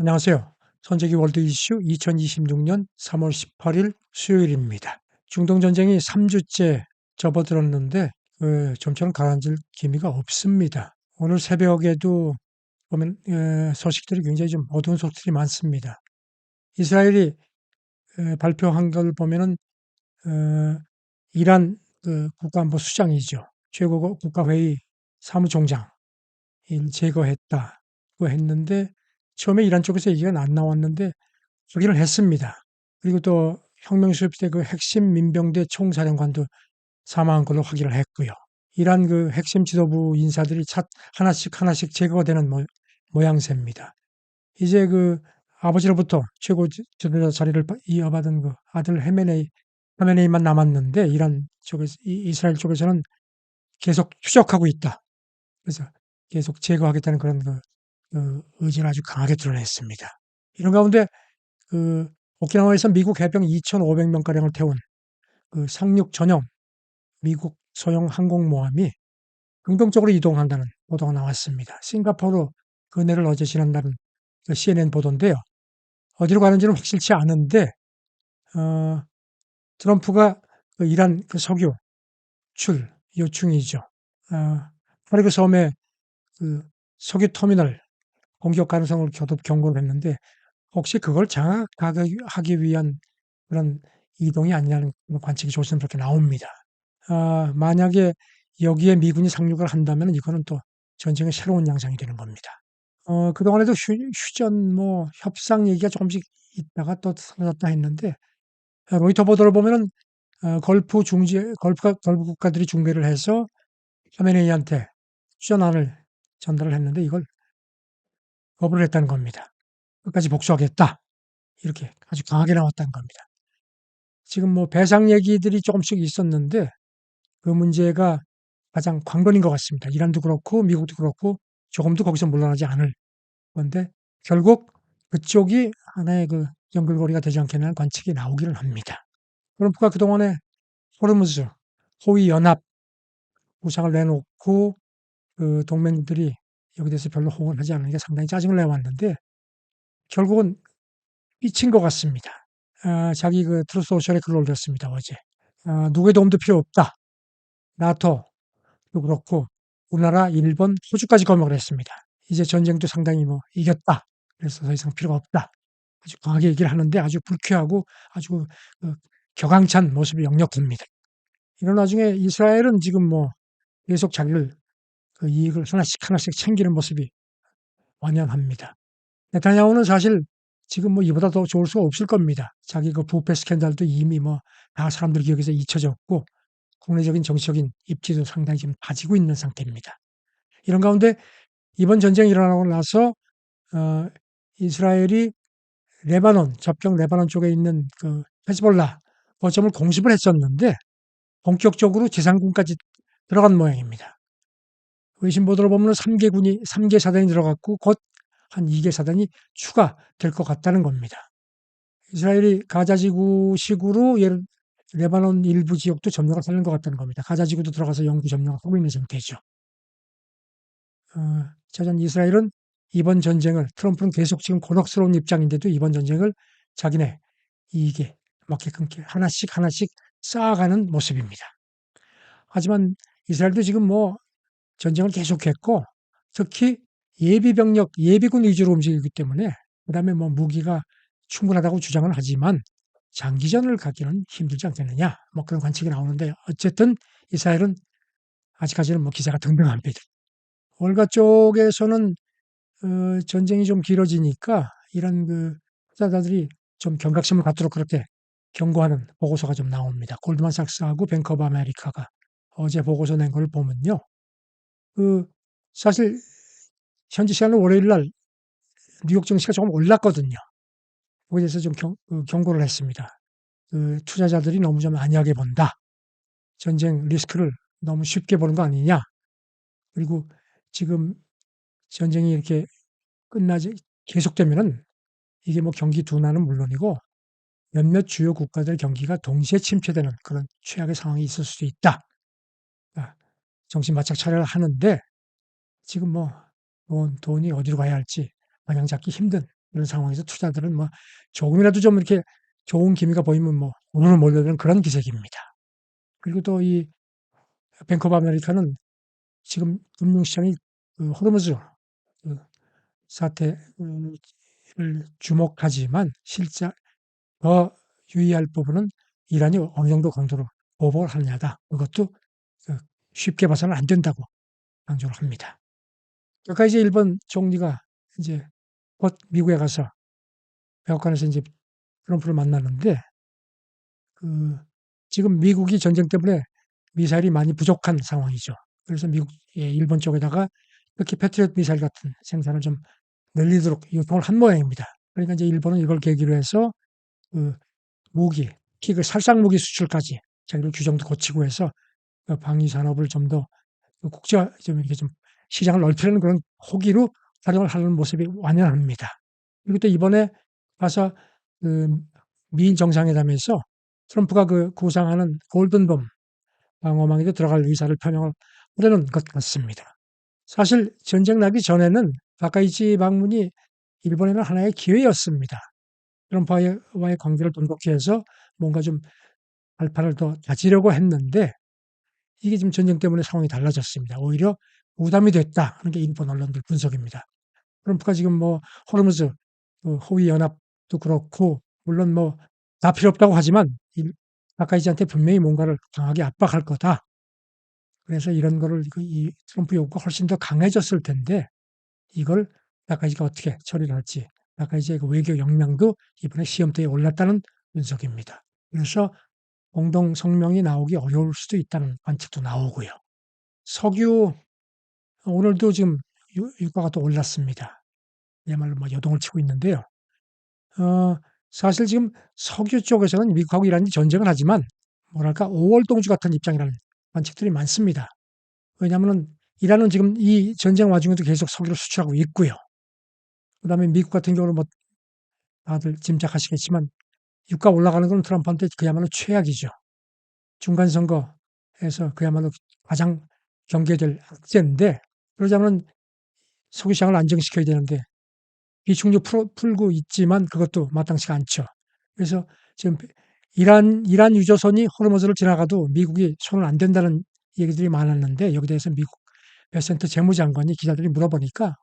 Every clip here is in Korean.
안녕하세요. 손재기 월드 이슈 2026년 3월 18일 수요일입니다. 중동 전쟁이 3주째 접어들었는데 좀처럼 가라앉을 기미가 없습니다. 오늘 새벽에도 보면 소식들이 굉장히 좀 어두운 소식들이 많습니다. 이스라엘이 발표한 걸 보면은 어, 이란 국가안보수장이죠. 최고 국가회의 사무총장 제거했다고 했는데 처음에 이란 쪽에서 얘기가 안 나왔는데 확인을 했습니다. 그리고 또 혁명수습 때 그 핵심 민병대 총사령관도 사망한 걸로 확인을 했고요. 이란 그 핵심 지도부 인사들이 하나씩 하나씩 제거가 되는 모양새입니다. 이제 그 아버지로부터 최고 지도자 자리를 이어받은 그 아들 하메네이만 남았는데 이란 쪽에서 이스라엘 쪽에서는 계속 추적하고 있다. 그래서 계속 제거하겠다는 그런 그 의지를 아주 강하게 드러냈습니다. 이런 가운데 그 오키나와에서 미국 해병 2,500명가량을 태운 그 상륙 전용 미국 소형 항공모함이 긍정적으로 이동한다는 보도가 나왔습니다. 싱가포르 근해를 어제 지난날은 그 CNN 보도인데요. 어디로 가는지는 확실치 않은데 트럼프가 그 이란 그 석유 출 요충이죠. 파리그 섬에 그 석유 터미널 공격 가능성을 겨도 경고를 했는데 혹시 그걸 장악하기 위한 그런 이동이 아니냐는 관측이 조심스럽게 나옵니다. 만약에 여기에 미군이 상륙을 한다면 이거는 또 전쟁의 새로운 양상이 되는 겁니다. 그동안에도 휴전 협상 얘기가 조금씩 있다가 또 사라졌다 했는데 로이터 보도를 보면은 걸프 국가들이 중재를 해서 하메네이한테 휴전안을 전달을 했는데 이걸 거부를 했다는 겁니다. 끝까지 복수하겠다. 이렇게 아주 강하게 나왔다는 겁니다. 지금 배상 얘기들이 조금씩 있었는데 그 문제가 가장 관건인 것 같습니다. 이란도 그렇고 미국도 그렇고 조금도 거기서 물러나지 않을 건데 결국 그쪽이 하나의 그 연결고리가 되지 않겠냐는 관측이 나오기는 합니다. 트럼프가 그동안에 호르무즈 호위 연합 구상을 내놓고 그 동맹들이 여기 대해서 별로 호응을 하지 않는 게 상당히 짜증을 내왔는데 결국은 삐친 것 같습니다. 자기 그 트루스 소셜에 글을 올렸습니다, 어제. 누구의 도움도 필요 없다. 나토도 그렇고, 우리나라, 일본, 호주까지 검역을 했습니다. 이제 전쟁도 상당히 이겼다. 그래서 더 이상 필요가 없다. 아주 강하게 얘기를 하는데 아주 불쾌하고 아주 그 격앙찬 모습이 역력합니다. 이런 와중에 이스라엘은 지금 계속 자기를 그 이익을 하나씩 하나씩 챙기는 모습이 완연합니다. 네타냐후는 사실 지금 이보다 더 좋을 수가 없을 겁니다. 자기 그 부패 스캔들도 이미 다 사람들 기억에서 잊혀졌고 국내적인 정치적인 입지도 상당히 지금 다지고 있는 상태입니다. 이런 가운데 이번 전쟁이 일어나고 나서 이스라엘이 접경 레바논 쪽에 있는 그 헤즈볼라 거점을 공습을 했었는데 본격적으로 지상군까지 들어간 모양입니다. 외신 보도를 보면 3개 사단이 들어갔고 곧 한 2개 사단이 추가될 것 같다는 겁니다. 이스라엘이 가자지구식으로 레바논 일부 지역도 점령을 하는 것 같다는 겁니다. 가자지구도 들어가서 영구 점령을 하고 있는 상태죠. 자전 이스라엘은 이번 전쟁을 트럼프는 계속 지금 곤혹스러운 입장인데도 이번 전쟁을 자기네 이익에 맞게끔 하나씩 하나씩 쌓아가는 모습입니다. 하지만 이스라엘도 지금 전쟁을 계속했고 특히 예비병력, 예비군 위주로 움직이기 때문에 그다음에 무기가 충분하다고 주장은 하지만 장기전을 가기는 힘들지 않겠느냐 그런 관측이 나오는데 어쨌든 이스라엘은 아직까지는 기세가 등등합니다. 월가 쪽에서는 전쟁이 좀 길어지니까 이런 그 투자자들이 좀 경각심을 갖도록 그렇게 경고하는 보고서가 좀 나옵니다. 골드만삭스하고 뱅크 오브 아메리카가 어제 보고서 낸 걸 보면요. 그 사실 현지 시간으로 월요일 날 뉴욕 증시가 조금 올랐거든요. 거기에 대해서 좀 경고를 했습니다. 그 투자자들이 너무 좀 안이하게 본다. 전쟁 리스크를 너무 쉽게 보는 거 아니냐. 그리고 지금 전쟁이 이렇게 끝나지 계속되면은 이게 경기 둔화는 물론이고 몇몇 주요 국가들 경기가 동시에 침체되는 그런 최악의 상황이 있을 수도 있다. 정신 바짝 차려야 하는데 지금 돈이 어디로 가야 할지 방향 잡기 힘든 그런 상황에서 투자들은 뭐 조금이라도 좀 이렇게 좋은 기미가 보이면 뭐 우르르 몰려드는 그런 기색입니다. 그리고 또 이 뱅크 오브 아메리카는 지금 금융시장이 호르무즈 그 사태를 주목하지만 실제 더 유의할 부분은 이란이 어느 정도 강도로 보복을 하느냐다. 그것도 그 쉽게 봐서는 안 된다고 강조를 합니다. 그러니까 이제 일본 총리가 이제 곧 미국에 가서 백악관에서 이제 트럼프를 만났는데 그 지금 미국이 전쟁 때문에 미사일이 많이 부족한 상황이죠. 그래서 미국, 일본 쪽에다가 특히 패트리엇 미사일 같은 생산을 좀 늘리도록 요청을 한 모양입니다. 그러니까 이제 일본은 이걸 계기로 해서 그 무기, 특히 그 살상 무기 수출까지 자기들 규정도 고치고 해서 그 방위 산업을 좀 더 국제화 좀 이렇게 좀 시장을 넓히려는 그런 호기로 활용을 하는 모습이 완연합니다. 그리고 또 이번에 가서 그 미일 정상회담에서 트럼프가 그 구상하는 골든돔 방어망에도 들어갈 의사를 표명을 하려는 것 같습니다. 사실 전쟁 나기 전에는 다카이치 방문이 일본에는 하나의 기회였습니다. 트럼프와의 관계를 돈독히 해서 뭔가 좀 발판을 더 다지려고 했는데 이게 지금 전쟁 때문에 상황이 달라졌습니다. 오히려 부담이 됐다 하는 게 일본 언론들 분석입니다. 트럼프가 지금 뭐 호르무즈 호위 연합도 그렇고 물론 뭐 다 필요 없다고 하지만 다카이치한테 분명히 뭔가를 강하게 압박할 거다. 그래서 이런 거를 이 트럼프 요구가 훨씬 더 강해졌을 텐데 이걸 다카이치가 어떻게 처리를 할지 다카이치의 그 외교 역량도 이번에 시험대에 올랐다는 분석입니다. 그래서 공동 성명이 나오기 어려울 수도 있다는 관측도 나오고요. 석유 오늘도 지금 유가가 또 올랐습니다. 그야말로 뭐 여동을 치고 있는데요. 어, 사실 지금 석유 쪽에서는 미국하고 이란이 전쟁을 하지만 뭐랄까 5월 동주 같은 입장이라는 관측들이 많습니다. 왜냐하면 이란은 지금 이 전쟁 와중에도 계속 석유를 수출하고 있고요. 그다음에 미국 같은 경우는 뭐 다들 짐작하시겠지만 유가 올라가는 건 트럼프한테 그야말로 최악이죠. 중간 선거에서 그야말로 가장 경계될 악재인데 그러자면 석유 시장을 안정시켜야 되는데 비축유 풀고 있지만 그것도 마땅치가 않죠. 그래서 지금 이란 유조선이 호르무즈를 지나가도 미국이 손을 안 댄다는 얘기들이 많았는데 여기 대해서 미국 베센트 재무장관이 기자들이 물어보니까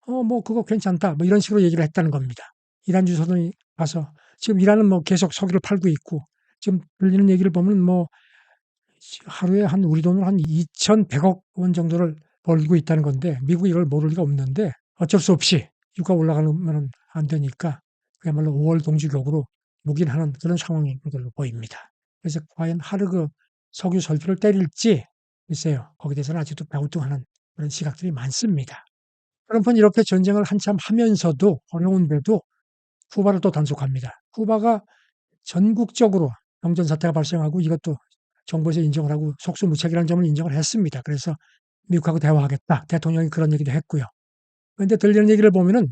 뭐 그거 괜찮다 뭐 이런 식으로 얘기를 했다는 겁니다. 이란 유조선이 가서 지금 이란은 뭐 계속 석유를 팔고 있고 지금 들리는 얘기를 보면 뭐 하루에 한 우리 돈으로 한 2,100억 원 정도를 벌고 있다는 건데 미국이 이걸 모를 리가 없는데 어쩔 수 없이 유가 올라가면 안 되니까 그야말로 5월 동지격으로 묵인하는 그런 상황인 걸로 보입니다. 그래서 과연 하루 그 석유 설비를 때릴지 글쎄요. 거기에 대해서는 아직도 갸우뚱하는 그런 시각들이 많습니다. 트럼프는 이렇게 전쟁을 한참 하면서도 어려운데도 쿠바를 또 단속합니다. 쿠바가 전국적으로 정전 사태가 발생하고 이것도 정부에서 인정을 하고 속수무책이라는 점을 인정을 했습니다. 그래서 미국하고 대화하겠다. 대통령이 그런 얘기도 했고요. 그런데 들리는 얘기를 보면은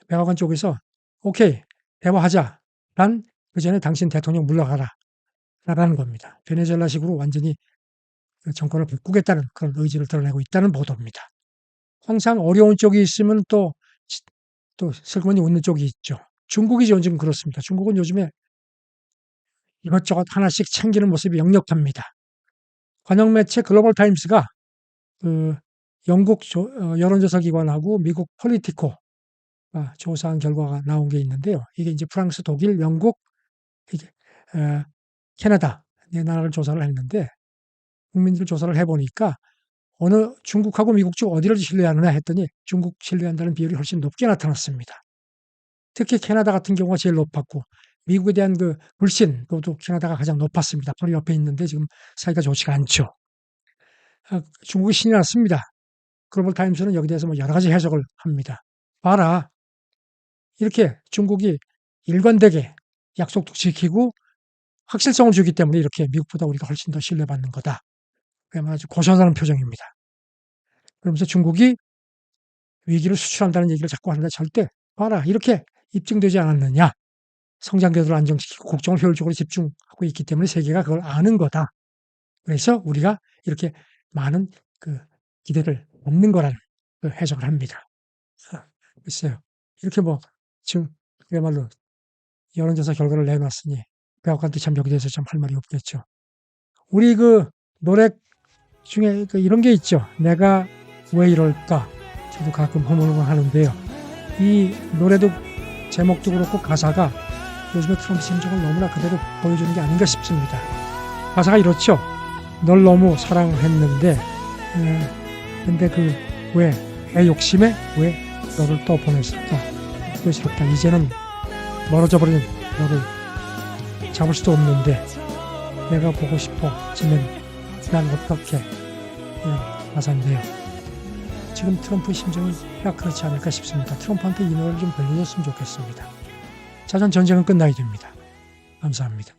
백악관 쪽에서 오케이 대화하자. 단 그전에 당신 대통령 물러가라. 라는 겁니다. 베네수엘라식으로 완전히 그 정권을 바꾸겠다는 그런 의지를 드러내고 있다는 보도입니다. 항상 어려운 쪽이 있으면 또 슬그머니 웃는 쪽이 있죠. 중국이 지금 그렇습니다. 중국은 요즘에 이것저것 하나씩 챙기는 모습이 역력합니다. 관영 매체 글로벌 타임스가 그 영국 여론조사 기관하고 미국 폴리티코가 조사한 결과가 나온 게 있는데요. 이게 이제 프랑스, 독일, 영국, 이게 캐나다 네 나라를 조사를 했는데 국민들 조사를 해보니까 어느 중국하고 미국 중 어디를 신뢰하느냐 했더니 중국 신뢰한다는 비율이 훨씬 높게 나타났습니다. 특히 캐나다 같은 경우가 제일 높았고 미국에 대한 그 불신도 캐나다가 가장 높았습니다. 바로 옆에 있는데 지금 사이가 좋지가 않죠. 중국이 신이 났습니다. 글로벌 타임스는 여기 대해서 뭐 여러 가지 해석을 합니다. 봐라. 이렇게 중국이 일관되게 약속도 지키고 확실성을 주기 때문에 이렇게 미국보다 우리가 훨씬 더 신뢰받는 거다. 그야말로 아주 고소하다는 표정입니다. 그러면서 중국이 위기를 수출한다는 얘기를 자꾸 하는데 절대 봐라. 이렇게 입증되지 않았느냐. 성장 궤도를 안정시키고 국정을 효율적으로 집중하고 있기 때문에 세계가 그걸 아는 거다. 그래서 우리가 이렇게 많은 그 기대를 얻는 거라는 그 해석을 합니다. 글쎄요. 이렇게 뭐 지금 그야말로 여론조사 결과를 내놨으니 백악관도 참 여기 대해서 참 할 말이 없겠죠. 우리 그 노래 중에 이런 게 있죠. 내가 왜 이럴까? 저도 가끔 허물허물하는데요. 이 노래도 제목도 그렇고 가사가 요즘의 트럼프 심정을 너무나 그대로 보여주는 게 아닌가 싶습니다. 가사가 이렇죠. 널 너무 사랑했는데 근데 내 욕심에 왜 너를 또 보냈을까? 후회스럽다. 이제는 멀어져 버린 너를 잡을 수도 없는데 내가 보고 싶어지면 난 어떻게, 이런 가사인데요. 지금 트럼프 심정이 딱 그렇지 않을까 싶습니다. 트럼프한테 이 노래를 좀 들려줬으면 좋겠습니다. 자, 전 전쟁은 끝나야 됩니다. 감사합니다.